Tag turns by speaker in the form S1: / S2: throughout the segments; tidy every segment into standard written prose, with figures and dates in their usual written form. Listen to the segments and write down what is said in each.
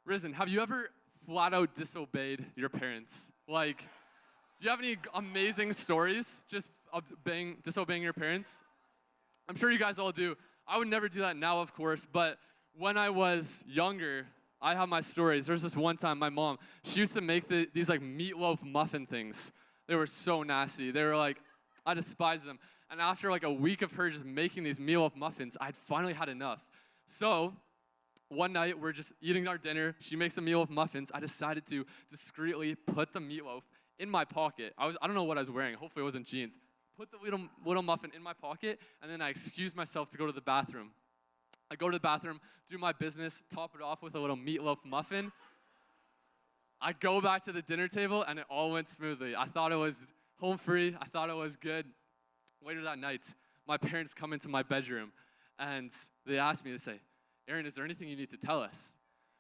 S1: RIZN, have you ever flat out disobeyed your parents? Like, do you have any amazing stories just disobeying your parents? I'm sure you guys all do. I would never do that now, of course, but when I was younger, I have my stories. There's this one time my mom, she used to make these like meatloaf muffin things. They were so nasty. They were like, I despised them. And after like a week of her just making these meatloaf muffins, I'd finally had enough. So one night we're just eating our dinner. She makes the meatloaf muffins. I decided to discreetly put the meatloaf in my pocket. I don't know what I was wearing. Hopefully it wasn't jeans. Put the little muffin in my pocket, and then I excused myself to go to the bathroom. I go to the bathroom, do my business, top it off with a little meatloaf muffin. I go back to the dinner table, and it all went smoothly. I thought it was home free. I thought it was good. Later that night, my parents come into my bedroom, and they ask me, they say, Aaron, is there anything you need to tell us?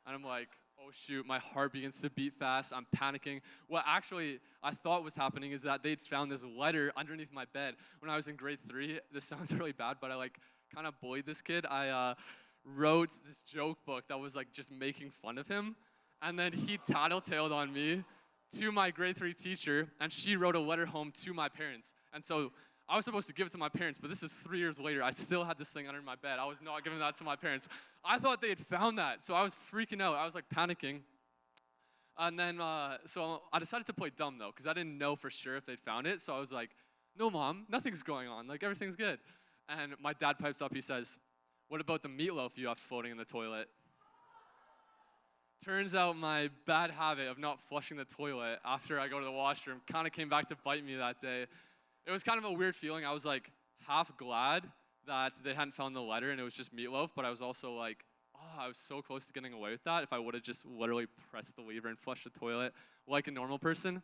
S1: And I'm like, oh shoot, my heart begins to beat fast. I'm panicking. What actually I thought was happening is that they'd found this letter underneath my bed when I was in grade 3. This sounds really bad, but I kind of bullied this kid. I wrote this joke book that was just making fun of him. And then he tattletaled on me to my grade 3 teacher, and she wrote a letter home to my parents. And so I was supposed to give it to my parents, but this is 3 years later. I still had this thing under my bed. I was not giving that to my parents. I thought they had found that, so I was freaking out. I was panicking. And then, so I decided to play dumb though, because I didn't know for sure if they'd found it. So I was like, no mom, nothing's going on. Everything's good. And my dad pipes up, he says, what about the meatloaf you have floating in the toilet? Turns out my bad habit of not flushing the toilet after I go to the washroom kind of came back to bite me that day. It was kind of a weird feeling. I was half glad that they hadn't found the letter and it was just meatloaf, but I was also I was so close to getting away with that if I would have just literally pressed the lever and flushed the toilet like a normal person.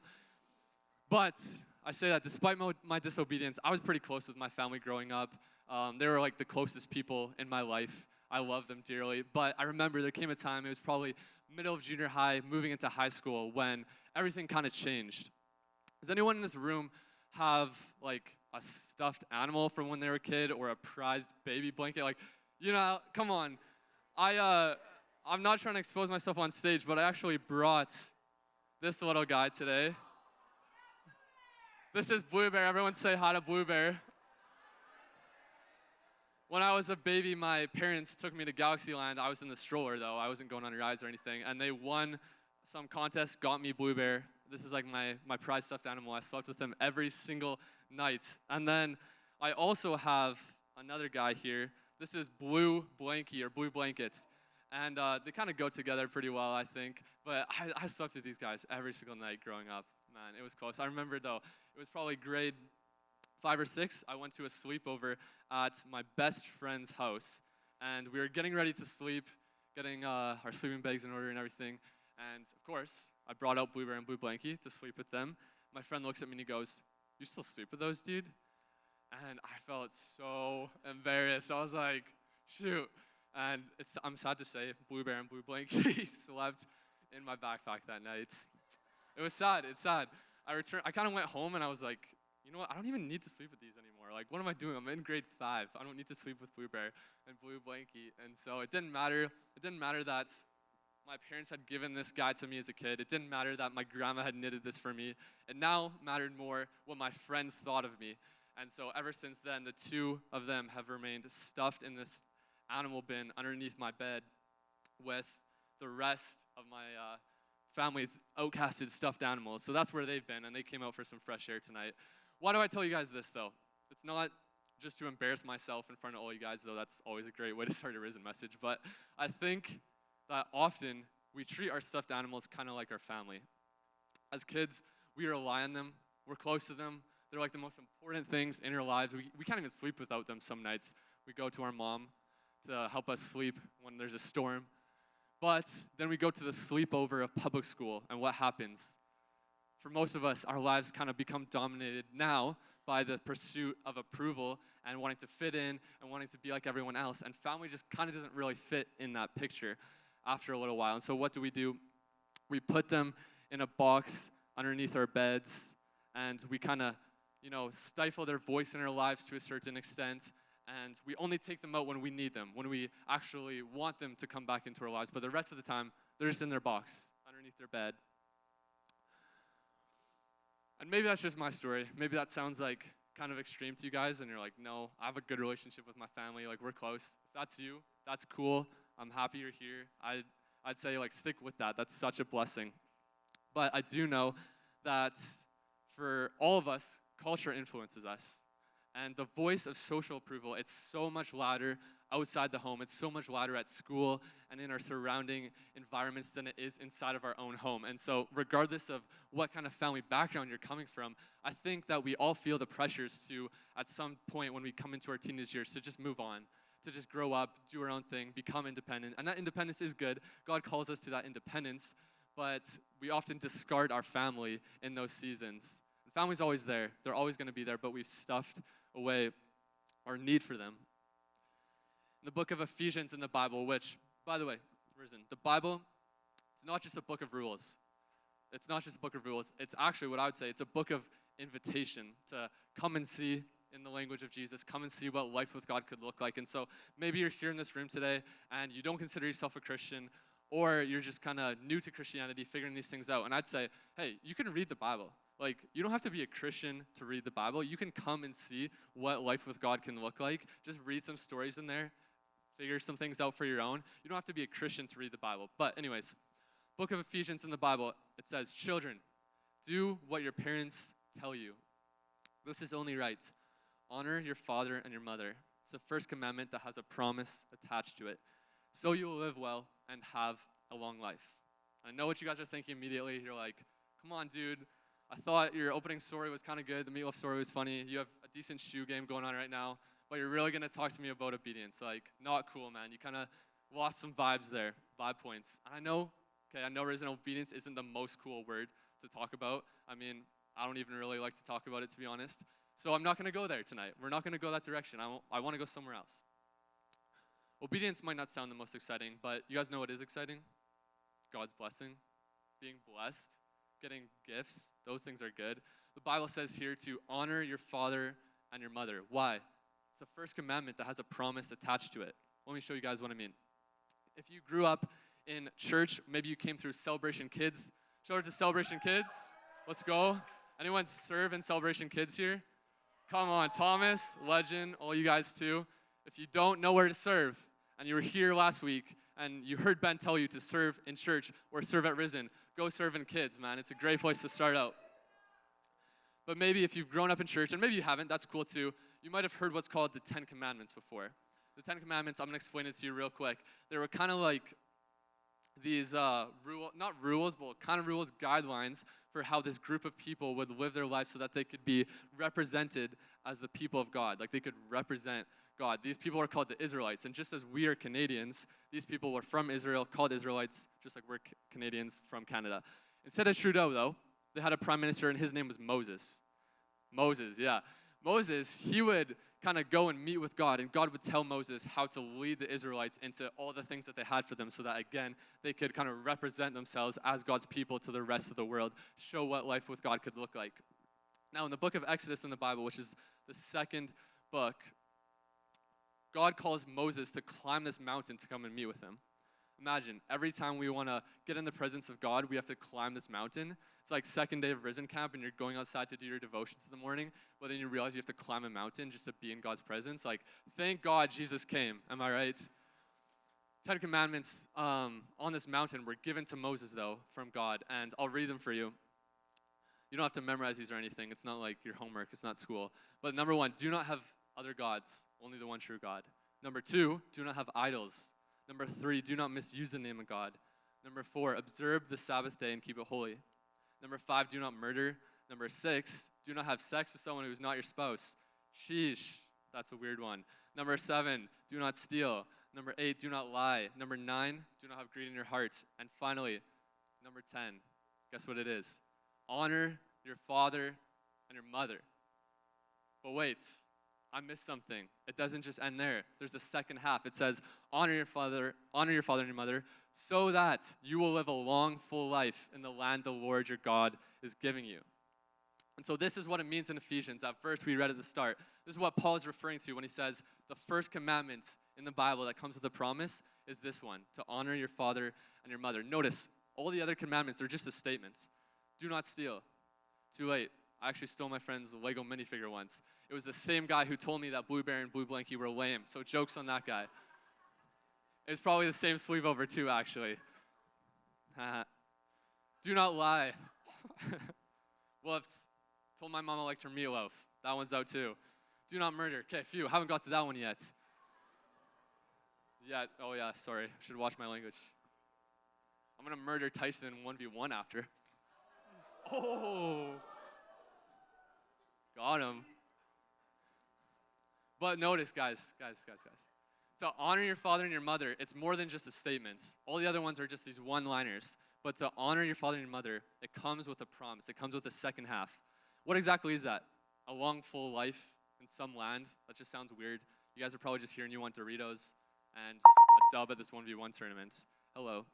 S1: But I say that despite my disobedience, I was pretty close with my family growing up. They were the closest people in my life. I love them dearly. But I remember there came a time, it was probably middle of junior high, moving into high school, when everything kind of changed. Does anyone in this room have a stuffed animal from when they were a kid or a prized baby blanket? Come on. I'm not trying to expose myself on stage, but I actually brought this little guy today. This is Blue Bear. Everyone say hi to Blue Bear. When I was a baby, my parents took me to Galaxyland. I was in the stroller though. I wasn't going on rides or anything. And they won some contest, got me Blue Bear. This is my prized stuffed animal. I slept with him every single night. And then I also have another guy here. This is Blue Blankie or Blue Blankets. And they kind of go together pretty well, I think. But I slept with these guys every single night growing up. Man, it was close. I remember though, it was probably grade 5 or 6. I went to a sleepover at my best friend's house. And we were getting ready to sleep, getting our sleeping bags in order and everything. And of course, I brought out Blue Bear and Blue Blankie to sleep with them. My friend looks at me and he goes, you still sleep with those, dude? And I felt so embarrassed. I was like, shoot. And I'm sad to say, Blue Bear and Blue Blankie slept in my backpack that night. It was sad. It's sad. I kind of went home and I was like, you know what? I don't even need to sleep with these anymore. What am I doing? I'm in grade 5. I don't need to sleep with Blue Bear and Blue Blankie. And so it didn't matter. It didn't matter that my parents had given this guy to me as a kid. It didn't matter that my grandma had knitted this for me. It now mattered more what my friends thought of me. And so ever since then, the two of them have remained stuffed in this animal bin underneath my bed with the rest of my family's outcasted stuffed animals. So that's where they've been, and they came out for some fresh air tonight. Why do I tell you guys this, though? It's not just to embarrass myself in front of all you guys, though that's always a great way to start a RIZN message. But I think that often we treat our stuffed animals kind of like our family. As kids, we rely on them. We're close to them. They're the most important things in our lives. We can't even sleep without them some nights. We go to our mom to help us sleep when there's a storm. But then we go to the sleepover of public school, and what happens? For most of us, our lives kind of become dominated now by the pursuit of approval and wanting to fit in and wanting to be like everyone else. And family just kind of doesn't really fit in that picture after a little while. And so what do? We put them in a box underneath our beds, and we kind of, stifle their voice in our lives to a certain extent. And we only take them out when we need them, when we actually want them to come back into our lives. But the rest of the time, they're just in their box, underneath their bed. And maybe that's just my story. Maybe that sounds like kind of extreme to you guys, and you're like, no, I have a good relationship with my family. Like, we're close. If that's you, that's cool. I'm happy you're here. I'd say, like, stick with that. That's such a blessing. But I do know that for all of us, culture influences us. And the voice of social approval, it's so much louder outside the home. It's so much louder at school and in our surrounding environments than it is inside of our own home. And so regardless of what kind of family background you're coming from, I think that we all feel the pressures to, at some point when we come into our teenage years, to just move on, to just grow up, do our own thing, become independent. And that independence is good. God calls us to that independence, but we often discard our family in those seasons. And family's always there. They're always going to be there, but we've stuffed away our need for them. In the book of Ephesians in the Bible, which, by the way, RIZN, the Bible, it's not just a book of rules. It's not just a book of rules. It's actually what I would say, it's a book of invitation to come and see in the language of Jesus, come and see what life with God could look like. And so maybe you're here in this room today and you don't consider yourself a Christian, or you're just kind of new to Christianity, figuring these things out. And I'd say, hey, you can read the Bible. Like, you don't have to be a Christian to read the Bible. You can come and see what life with God can look like. Just read some stories in there. Figure some things out for your own. You don't have to be a Christian to read the Bible. But anyways, book of Ephesians in the Bible, it says, children, do what your parents tell you. This is only right. Honor your father and your mother. It's the first commandment that has a promise attached to it. So you will live well and have a long life. I know what you guys are thinking immediately. You're like, come on, dude. I thought your opening story was kind of good. The meatloaf story was funny. You have a decent shoe game going on right now. But you're really going to talk to me about obedience. Like, not cool, man. You kind of lost some vibes there, vibe points. And I know RIZN obedience isn't the most cool word to talk about. I mean, I don't even really like to talk about it, to be honest. So I'm not going to go there tonight. We're not going to go that direction. I want to go somewhere else. Obedience might not sound the most exciting, but you guys know what is exciting? God's blessing, being blessed, getting gifts. Those things are good. The Bible says here to honor your father and your mother. Why? It's the first commandment that has a promise attached to it. Let me show you guys what I mean. If you grew up in church, maybe you came through Celebration Kids. Shout out to Celebration Kids. Let's go. Anyone serve in Celebration Kids here? Come on, Thomas, Legend, all you guys too. If you don't know where to serve, and you were here last week, and you heard Ben tell you to serve in church or serve at RIZN, go serve in kids, man. It's a great place to start out. But maybe if you've grown up in church, and maybe you haven't, that's cool too, you might have heard what's called the 10 Commandments before. The 10 Commandments, I'm going to explain it to you real quick. They were kind of like these not rules, but kind of rules, guidelines for how this group of people would live their lives so that they could be represented as the people of God. Like, they could represent God. These people are called the Israelites. And just as we are Canadians, these people were from Israel, called Israelites, just like we're Canadians from Canada. Instead of Trudeau, though, they had a prime minister, and his name was Moses. Moses, he would kind of go and meet with God, and God would tell Moses how to lead the Israelites into all the things that they had for them so that, again, they could kind of represent themselves as God's people to the rest of the world, show what life with God could look like. Now, in the book of Exodus in the Bible, which is the second book, God calls Moses to climb this mountain to come and meet with him. Imagine, every time we want to get in the presence of God, we have to climb this mountain. It's like second day of RIZN camp, and you're going outside to do your devotions in the morning, but then you realize you have to climb a mountain just to be in God's presence. Like, thank God Jesus came. Am I right? 10 Commandments on this mountain were given to Moses, though, from God, and I'll read them for you. You don't have to memorize these or anything. It's not like your homework. It's not school. But number 1, do not have other gods, only the one true God. Number 2, do not have idols. Number 3, do not misuse the name of God. Number 4, observe the Sabbath day and keep it holy. Number 5, do not murder. Number 6, do not have sex with someone who is not your spouse. Sheesh, that's a weird one. Number 7, do not steal. Number 8, do not lie. Number 9, do not have greed in your heart. And finally, number 10, guess what it is? Honor your father and your mother. But wait, I missed something. It doesn't just end there. There's a second half. It says, honor your father and your mother, so that you will live a long, full life in the land the Lord your God is giving you. And so this is what it means in Ephesians, that verse we read at the start. This is what Paul is referring to when he says the first commandment in the Bible that comes with a promise is this one, to honor your father and your mother. Notice, all the other commandments are just a statement. Do not steal. Too late. I actually stole my friend's Lego minifigure once. It was the same guy who told me that Blue Bear and Blue Blankie were lame, so jokes on that guy. It's probably the same sleepover too, actually. Do not lie. Whoops. Told my mom I liked her meatloaf. That one's out too. Do not murder. Okay, phew, haven't got to that one yet. Yeah, oh yeah, sorry. Should watch my language. I'm gonna murder Tyson in 1v1 after. Oh. Got him. But notice, guys. To honor your father and your mother, it's more than just a statement. All the other ones are just these one-liners. But to honor your father and your mother, it comes with a promise. It comes with a second half. What exactly is that? A long, full life in some land? That just sounds weird. You guys are probably just hearing you want Doritos and a dub at this 1v1 tournament. Hello.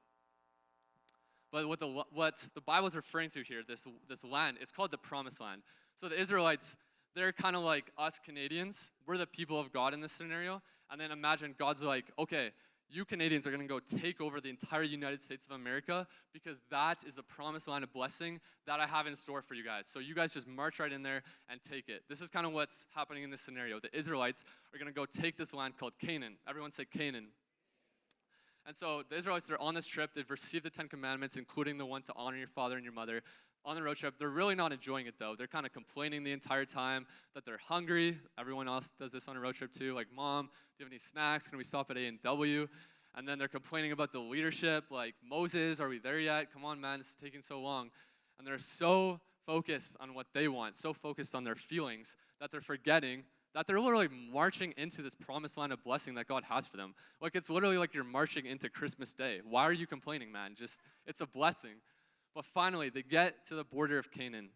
S1: But what the Bible is referring to here, this land, it's called the Promised Land. So the Israelites, they're kind of like us Canadians. We're the people of God in this scenario. And then imagine God's like, okay, you Canadians are going to go take over the entire United States of America because that is the promised land of blessing that I have in store for you guys. So you guys just march right in there and take it. This is kind of what's happening in this scenario. The Israelites are going to go take this land called Canaan. Everyone say Canaan. And so the Israelites, they're on this trip. They've received the 10 Commandments, including the one to honor your father and your mother. On the road trip, they're really not enjoying it though. They're kind of complaining the entire time that they're hungry. Everyone else does this on a road trip too. Like, Mom, do you have any snacks? Can we stop at A&W? And then they're complaining about the leadership. Like, Moses, are we there yet? Come on, man, it's taking so long. And they're so focused on what they want, so focused on their feelings that they're forgetting that they're literally marching into this promised land of blessing that God has for them. Like, it's literally like you're marching into Christmas Day. Why are you complaining, man? Just, it's a blessing. But finally, they get to the border of Canaan.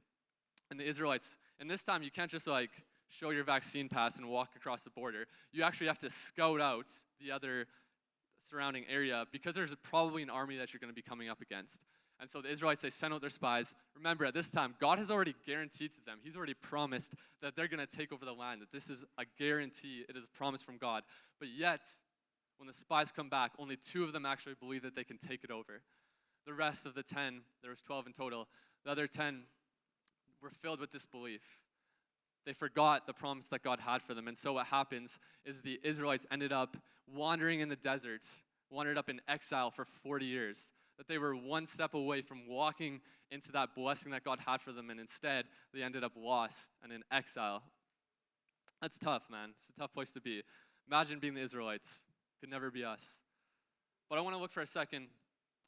S1: And the Israelites, and this time you can't just like show your vaccine pass and walk across the border. You actually have to scout out the other surrounding area because there's probably an army that you're going to be coming up against. And so the Israelites, they send out their spies. Remember, at this time, God has already guaranteed to them. He's already promised that they're going to take over the land, that this is a guarantee. It is a promise from God. But yet, when the spies come back, only 2 of them actually believe that they can take it over. The rest of the 10, there was 12 in total, the other 10 were filled with disbelief. They forgot the promise that God had for them. And so what happens is the Israelites ended up wandering in the desert, wandered up in exile for 40 years. That they were one step away from walking into that blessing that God had for them. And instead, they ended up lost and in exile. That's tough, man. It's a tough place to be. Imagine being the Israelites. Could never be us. But I want to look for a second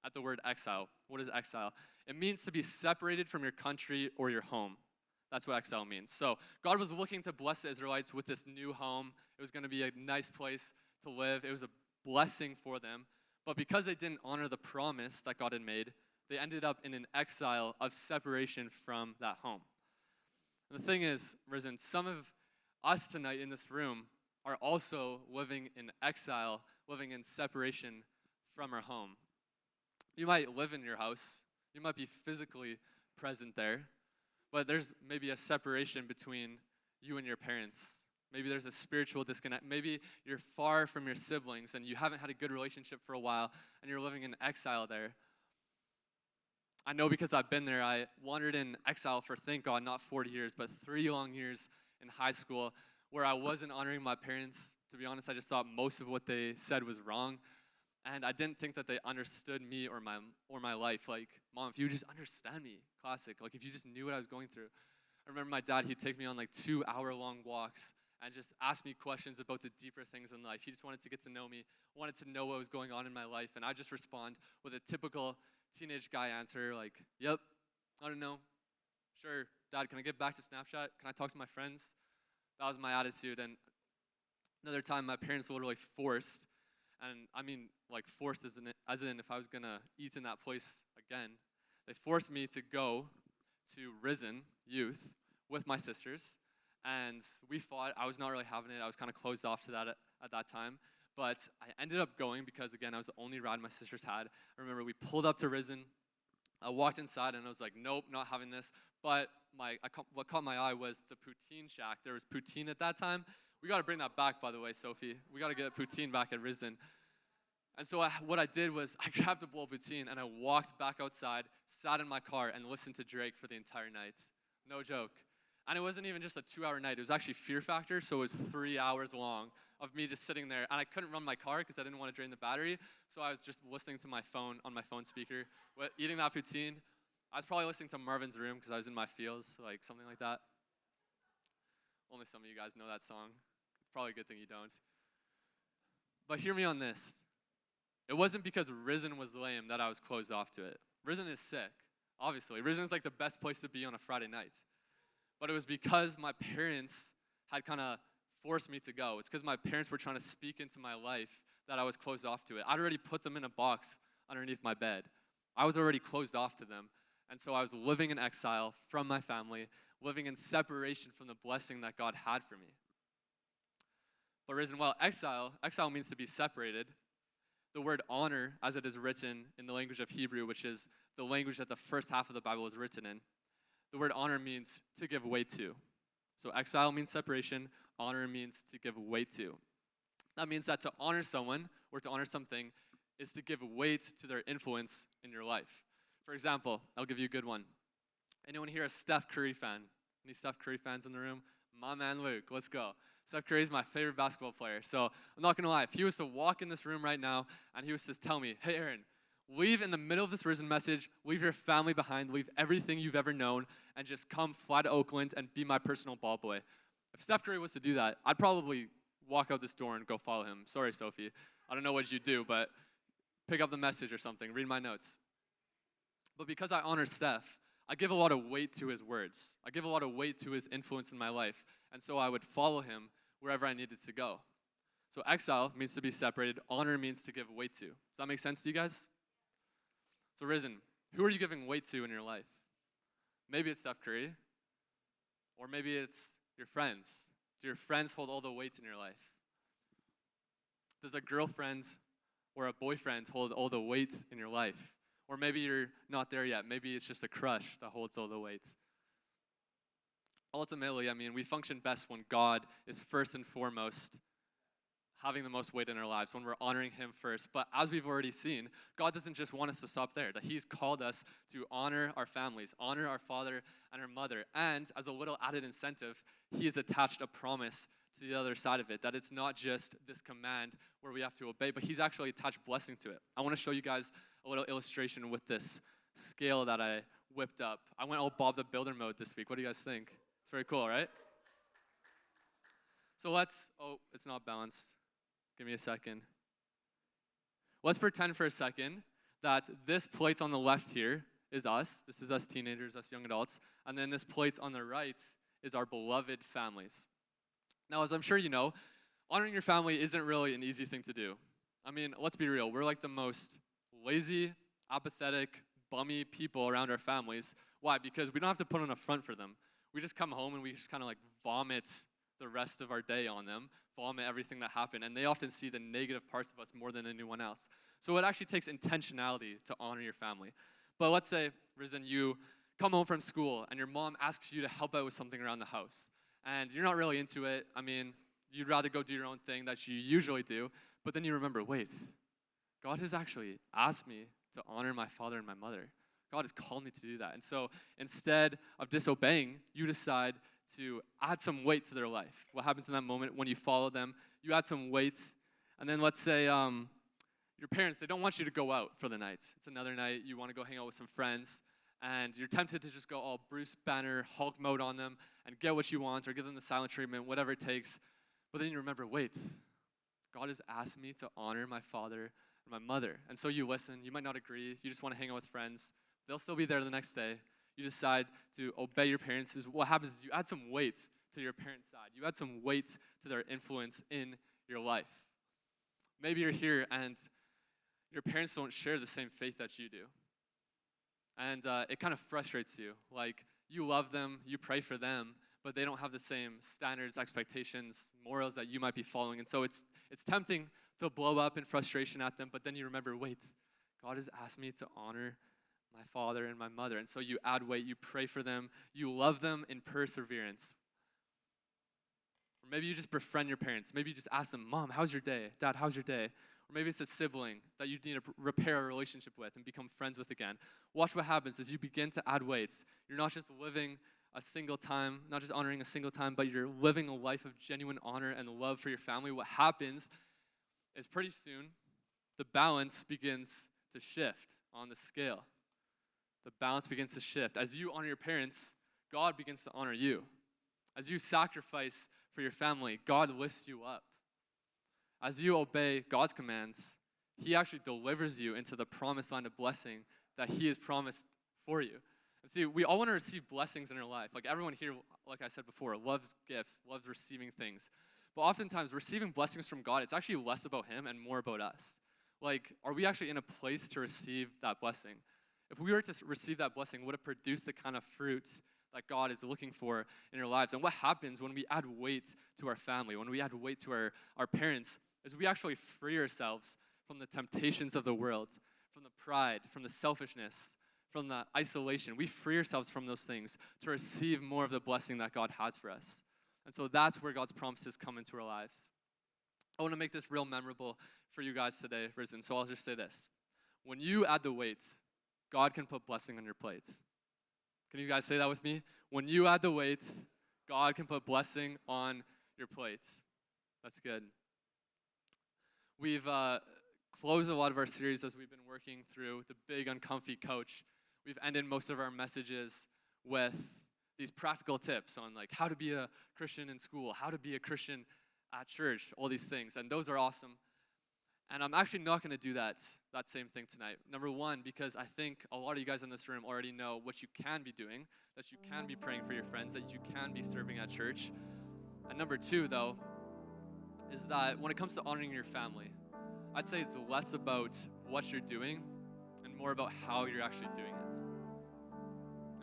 S1: at the word exile. What is exile? It means to be separated from your country or your home. That's what exile means. So God was looking to bless the Israelites with this new home. It was going to be a nice place to live. It was a blessing for them. But because they didn't honor the promise that God had made, they ended up in an exile of separation from that home. And the thing is, RIZN, some of us tonight in this room are also living in exile, living in separation from our home. You might live in your house. You might be physically present there. But there's maybe a separation between you and your parents. Maybe there's a spiritual disconnect. Maybe you're far from your siblings and you haven't had a good relationship for a while and you're living in exile there. I know because I've been there. I wandered in exile for, thank God, not 40 years, but 3 long years in high school where I wasn't honoring my parents. To be honest, I just thought most of what they said was wrong. And I didn't think that they understood me or my life. Like, Mom, if you just understand me, classic. Like, if you just knew what I was going through. I remember my dad, he'd take me on like 2-hour-long walks and just ask me questions about the deeper things in life. He just wanted to get to know me, wanted to know what was going on in my life. And I just respond with a typical teenage guy answer like, yep, I don't know. Sure, Dad, can I get back to Snapchat? Can I talk to my friends? That was my attitude. And another time, my parents literally forced, and I mean, like forced as in if I was gonna eat in that place again, they forced me to go to RIZN Youth with my sisters, and we fought. I was not really having it. I was kind of closed off to that at that time, but I ended up going because, again, I was the only ride my sisters had. I remember we pulled up to RIZN. I walked inside, and I was like, nope, not having this. But what caught my eye was the poutine shack. There was poutine at that time. We got to bring that back, by the way, Sophie. We got to get poutine back at RIZN. And so what I did was I grabbed a bowl of poutine and I walked back outside, sat in my car, and listened to Drake for the entire night. No joke. And it wasn't even just a 2-hour night. It was actually Fear Factor, so it was 3 hours long of me just sitting there. And I couldn't run my car because I didn't want to drain the battery, so I was just listening to my phone on my phone speaker, eating that poutine. I was probably listening to Marvin's Room because I was in my feels, like something like that. Only some of you guys know that song. It's probably a good thing you don't. But hear me on this. It wasn't because RIZN was lame that I was closed off to it. RIZN is sick, obviously. RIZN is like the best place to be on a Friday night. But it was because my parents had kind of forced me to go. It's because my parents were trying to speak into my life that I was closed off to it. I'd already put them in a box underneath my bed. I was already closed off to them. And so I was living in exile from my family, living in separation from the blessing that God had for me. But RIZN, well, exile means to be separated. The word honor, as it is written in the language of Hebrew, which is the language that the first half of the Bible is written in, the word honor means to give weight to. So exile means separation, honor means to give weight to. That means that to honor someone or to honor something is to give weight to their influence in your life. For example, I'll give you a good one. Anyone here a Steph Curry fan? Any Steph Curry fans in the room? My man Luke, let's go. Steph Curry is my favorite basketball player. So I'm not gonna lie, if he was to walk in this room right now and he was to tell me, hey Aaron, leave in the middle of this RIZN message, leave your family behind, leave everything you've ever known, and just come fly to Oakland and be my personal ball boy. If Steph Curry was to do that, I'd probably walk out this door and go follow him. Sorry, Sophie. I don't know what you'd do, but pick up the message or something, read my notes. But because I honor Steph, I give a lot of weight to his words. I give a lot of weight to his influence in my life. And so I would follow him wherever I needed to go. So exile means to be separated. Honor means to give weight to. Does that make sense to you guys? So RIZN, who are you giving weight to in your life? Maybe it's Steph Curry, or maybe it's your friends. Do your friends hold all the weight in your life? Does a girlfriend or a boyfriend hold all the weight in your life? Or maybe you're not there yet. Maybe it's just a crush that holds all the weight. Ultimately, we function best when God is first and foremost having the most weight in our lives, when we're honoring him first. But as we've already seen, God doesn't just want us to stop there, that he's called us to honor our families, honor our father and our mother. And as a little added incentive, he has attached a promise to the other side of it, that it's not just this command where we have to obey, but he's actually attached blessing to it. I want to show you guys a little illustration with this scale that I whipped up. I went all Bob the Builder mode this week. What do you guys think? It's very cool, right? So it's not balanced. Give me a second. Let's pretend for a second that this plate on the left here is us. This is us teenagers, us young adults. And then this plate on the right is our beloved families. Now, as I'm sure you know, honoring your family isn't really an easy thing to do. Let's be real. We're like the most lazy, apathetic, bummy people around our families. Why? Because we don't have to put on a front for them. We just come home and we just kind of like vomit the rest of our day on them, vomit everything that happened, and they often see the negative parts of us more than anyone else. So it actually takes intentionality to honor your family. But let's say, RIZN, you come home from school and your mom asks you to help out with something around the house, and you're not really into it. You'd rather go do your own thing that you usually do, but then you remember, wait, God has actually asked me to honor my father and my mother. God has called me to do that. And so instead of disobeying, you decide to add some weight to their life. What happens in that moment when you follow them? You add some weight, and then let's say your parents, they don't want you to go out for the night. It's another night, you want to go hang out with some friends, and you're tempted to just go all Bruce Banner, Hulk mode on them, and get what you want, or give them the silent treatment, whatever it takes. But then you remember, wait, God has asked me to honor my father and my mother. And so you listen. You might not agree. You just want to hang out with friends. They'll still be there the next day. You decide to obey your parents. What happens is you add some weight to your parents' side. You add some weight to their influence in your life. Maybe you're here and your parents don't share the same faith that you do. And it kind of frustrates you. Like, you love them, you pray for them, but they don't have the same standards, expectations, morals that you might be following. And so it's tempting to blow up in frustration at them, but then you remember, wait, God has asked me to honor my father and my mother. And so you add weight, you pray for them, you love them in perseverance. Or maybe you just befriend your parents. Maybe you just ask them, Mom, how's your day? Dad, how's your day? Or maybe it's a sibling that you need to repair a relationship with and become friends with again. Watch what happens as you begin to add weights. You're not just living a single time, not just honoring a single time, but you're living a life of genuine honor and love for your family. What happens is pretty soon, the balance begins to shift on the scale. The balance begins to shift. As you honor your parents, God begins to honor you. As you sacrifice for your family, God lifts you up. As you obey God's commands, He actually delivers you into the promised land of blessing that He has promised for you. And see, we all want to receive blessings in our life. Like everyone here, like I said before, loves gifts, loves receiving things. But oftentimes, receiving blessings from God, it's actually less about Him and more about us. Like, are we actually in a place to receive that blessing? If we were to receive that blessing, would it produce the kind of fruits that God is looking for in our lives? And what happens when we add weight to our family, when we add weight to our parents, is we actually free ourselves from the temptations of the world, from the pride, from the selfishness, from the isolation. We free ourselves from those things to receive more of the blessing that God has for us. And so that's where God's promises come into our lives. I want to make this real memorable for you guys today, RIZN. So I'll just say this. When you add the weight, God can put blessing on your plates. Can you guys say that with me? When you add the weight, God can put blessing on your plates. That's good. We've closed a lot of our series as we've been working through the big Uncomfy coach. We've ended most of our messages with these practical tips on like how to be a Christian in school, how to be a Christian at church, all these things. And those are awesome. And I'm actually not going to do that same thing tonight. Number one, because I think a lot of you guys in this room already know what you can be doing, that you can be praying for your friends, that you can be serving at church. And number two, though, is that when it comes to honoring your family, I'd say it's less about what you're doing and more about how you're actually doing it.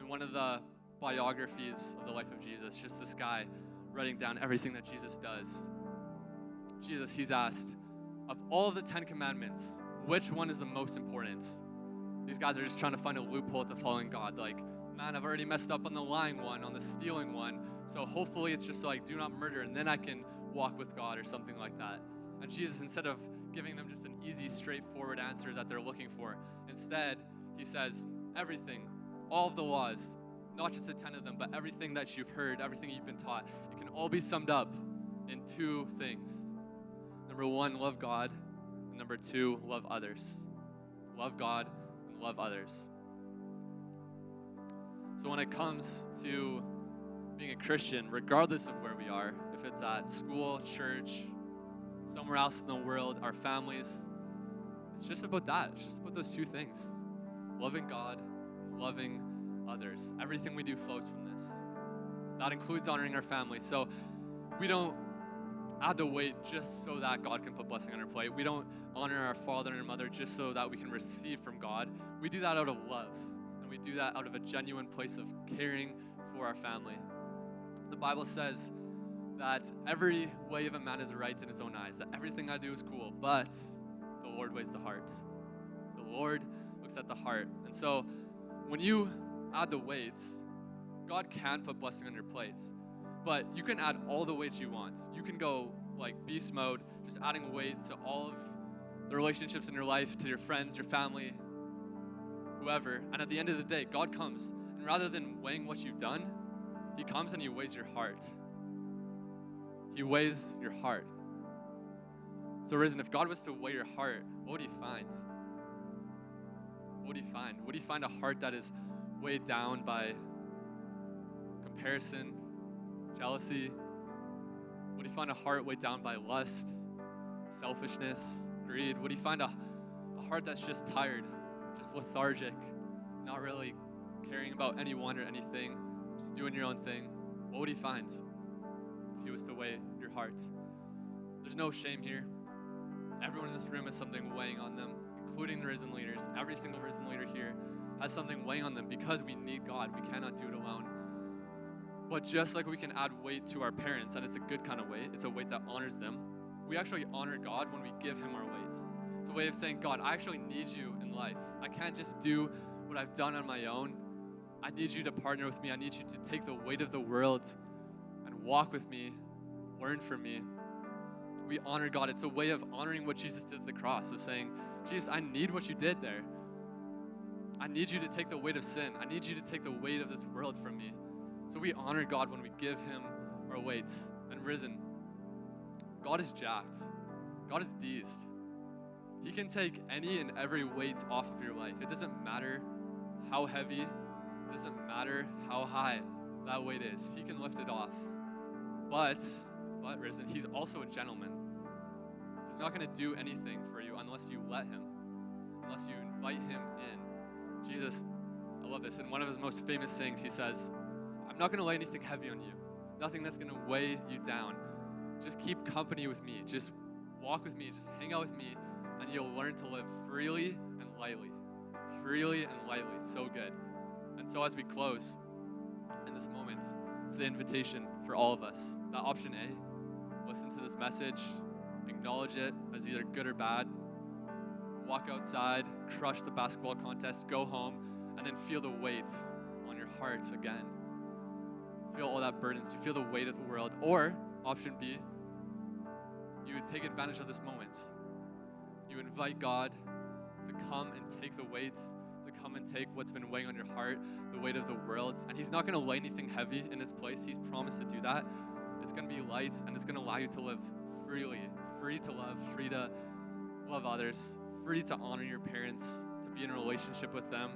S1: In one of the biographies of the life of Jesus, just this guy writing down everything that Jesus does. Jesus, he's asked, of all of the 10 commandments, which one is the most important? These guys are just trying to find a loophole to following God. Like, man, I've already messed up on the lying one, on the stealing one, so hopefully it's just like, do not murder, and then I can walk with God or something like that. And Jesus, instead of giving them just an easy, straightforward answer that they're looking for, instead, he says, everything, all of the laws, not just the 10 of them, but everything that you've heard, everything you've been taught, it can all be summed up in two things. Number one, love God. And number two, love others. Love God and love others. So when it comes to being a Christian, regardless of where we are, if it's at school, church, somewhere else in the world, our families, it's just about that. It's just about those two things. Loving God, loving others. Everything we do flows from this. That includes honoring our family. So we don't add the weight just so that God can put blessing on our plate. We don't honor our father and our mother just so that we can receive from God. We do that out of love. And we do that out of a genuine place of caring for our family. The Bible says that every way of a man is right in his own eyes, that everything I do is cool, but the Lord weighs the heart. The Lord looks at the heart. And so when you add the weights, God can put blessing on your plates. But you can add all the weights you want. You can go like beast mode, just adding weight to all of the relationships in your life, to your friends, your family, whoever. And at the end of the day, God comes. And rather than weighing what you've done, He comes and He weighs your heart. He weighs your heart. So RIZN, if God was to weigh your heart, what would He find? What would He find? Would He find a heart that is weighed down by comparison, jealousy? Would He find a heart weighed down by lust, selfishness, greed? Would He find a heart that's just tired, just lethargic, not really caring about anyone or anything, just doing your own thing? What would He find if He was to weigh your heart? There's no shame here. Everyone in this room has something weighing on them, including the RIZN leaders. Every single RIZN leader here has something weighing on them because we need God. We cannot do it alone. But just like we can add weight to our parents, and it's a good kind of weight, it's a weight that honors them, we actually honor God when we give Him our weight. It's a way of saying, God, I actually need you in life. I can't just do what I've done on my own. I need you to partner with me. I need you to take the weight of the world and walk with me, learn from me. We honor God. It's a way of honoring what Jesus did at the cross, of saying, Jesus, I need what you did there. I need you to take the weight of sin. I need you to take the weight of this world from me. So we honor God when we give him our weights. And RIZN, God is jacked. God is deezed. He can take any and every weight off of your life. It doesn't matter how heavy, it doesn't matter how high that weight is. He can lift it off. But RIZN, he's also a gentleman. He's not going to do anything for you unless you let him, unless you invite him in. Jesus, I love this. In one of his most famous sayings, he says, I'm not going to lay anything heavy on you, nothing that's going to weigh you down. Just keep company with me. Just walk with me. Just hang out with me, and you'll learn to live freely and lightly. Freely and lightly. It's so good. And so as we close in this moment, it's the invitation for all of us. That option A, listen to this message, acknowledge it as either good or bad, walk outside, crush the basketball contest, go home, and then feel the weight on your heart again. Feel all that burdens. You feel the weight of the world. Or option B, you would take advantage of this moment. You invite God to come and take the weights, to come and take what's been weighing on your heart, the weight of the world. And he's not going to lay anything heavy in its place. He's promised to do that. It's going to be light, and it's going to allow you to live freely, free to love, free to love others, free to honor your parents, to be in a relationship with them.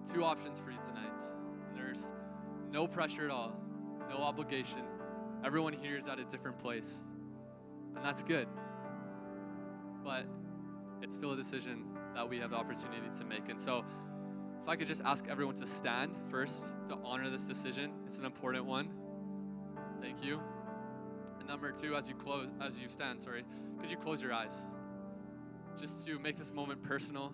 S1: Two options for you tonight. There's no pressure at all, no obligation. Everyone here is at a different place, and that's good. But it's still a decision that we have the opportunity to make. And so if I could just ask everyone to stand first to honor this decision. It's an important one. Thank you. And number two, as you stand, could you close your eyes? Just to make this moment personal.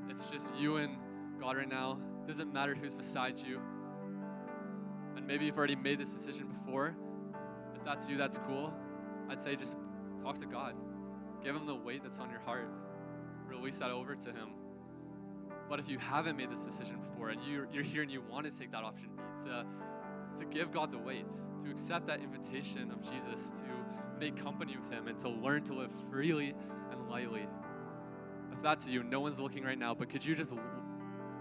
S1: It's just you and God right now. Doesn't matter who's beside you. And maybe you've already made this decision before. If that's you, that's cool. I'd say just talk to God. Give him the weight that's on your heart. Release that over to him. But if you haven't made this decision before and you're here and you want to take that option B, to give God the weight, to accept that invitation of Jesus, to make company with him and to learn to live freely and lightly. If that's you, no one's looking right now, but could you just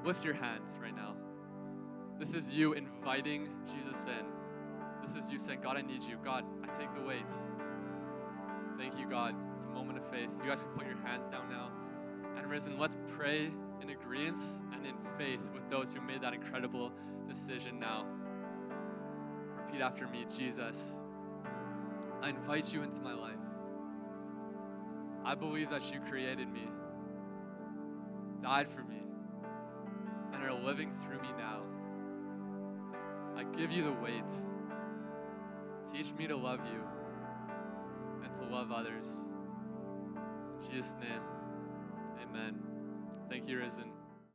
S1: lift your hands right now? This is you inviting Jesus in. This is you saying, God, I need you. God, I take the weight. Thank you, God. It's a moment of faith. You guys can put your hands down now. And RIZN, let's pray in agreement and in faith with those who made that incredible decision now. Repeat after me. Jesus, I invite you into my life. I believe that you created me, died for me, and are living through me now. I give you the weight. Teach me to love you and to love others. In Jesus' name, amen. Thank you, RIZN.